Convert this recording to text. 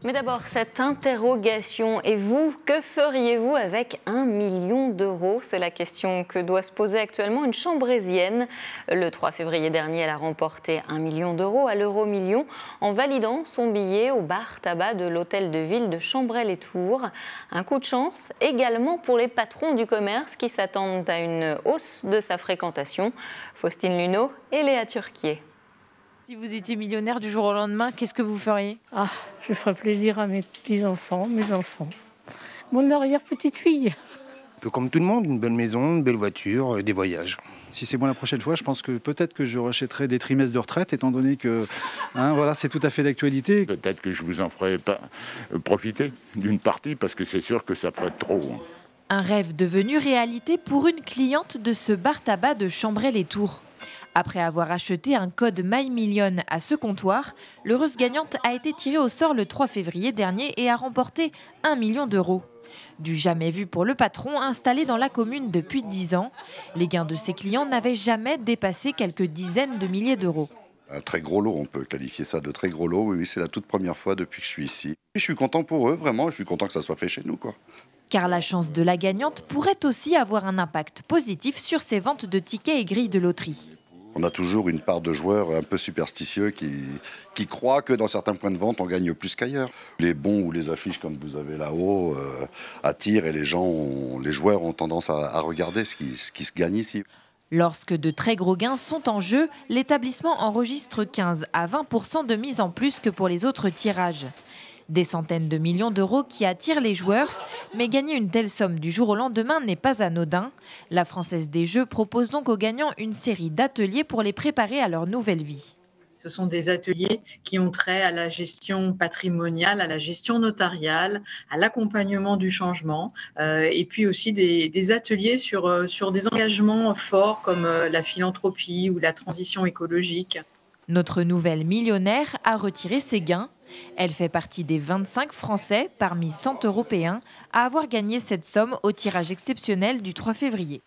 Mais d'abord, cette interrogation. Et vous, que feriez-vous avec 1 million d'euros? C'est la question que doit se poser actuellement une Chambrésienne. Le 3 février dernier, elle a remporté 1 million d'euros à l'euro-million en validant son billet au bar tabac de l'hôtel de ville de Chambray-les-Tours. Un coup de chance également pour les patrons du commerce qui s'attendent à une hausse de sa fréquentation. Faustine Luneau et Léa Turquier. Si vous étiez millionnaire du jour au lendemain, qu'est-ce que vous feriez? Je ferais plaisir à mes petits-enfants, mes enfants, mon arrière-petite-fille. Un peu comme tout le monde, une belle maison, une belle voiture, des voyages. Si c'est moi la prochaine fois, je pense que peut-être que je rachèterai des trimestres de retraite, étant donné que voilà, c'est tout à fait d'actualité. Peut-être que je vous en ferai profiter d'une partie, parce que c'est sûr que ça ferait trop. Un rêve devenu réalité pour une cliente de ce bar tabac de Chambray-les-Tours. Après avoir acheté un code MyMillion à ce comptoir, l'heureuse gagnante a été tirée au sort le 3 février dernier et a remporté 1 million d'euros. Du jamais vu pour le patron installé dans la commune depuis 10 ans. Les gains de ses clients n'avaient jamais dépassé quelques dizaines de milliers d'euros. Un très gros lot, on peut qualifier ça de très gros lot. Oui, c'est la toute première fois depuis que je suis ici. Je suis content pour eux, vraiment. Je suis content que ça soit fait chez nous, quoi. Car la chance de la gagnante pourrait aussi avoir un impact positif sur ses ventes de tickets et grilles de loterie. On a toujours une part de joueurs un peu superstitieux qui croient que dans certains points de vente, on gagne plus qu'ailleurs. Les bons ou les affiches, comme vous avez là-haut, attirent et les joueurs ont tendance à regarder ce qui se gagne ici. Lorsque de très gros gains sont en jeu, l'établissement enregistre 15 à 20% de mise en plus que pour les autres tirages. Des centaines de millions d'euros qui attirent les joueurs, mais gagner une telle somme du jour au lendemain n'est pas anodin. La Française des Jeux propose donc aux gagnants une série d'ateliers pour les préparer à leur nouvelle vie. Ce sont des ateliers qui ont trait à la gestion patrimoniale, à la gestion notariale, à l'accompagnement du changement, et puis aussi des ateliers sur des engagements forts comme la philanthropie ou la transition écologique. Notre nouvelle millionnaire a retiré ses gains. Elle fait partie des 25 Français parmi 100 Européens à avoir gagné cette somme au tirage exceptionnel du 3 février.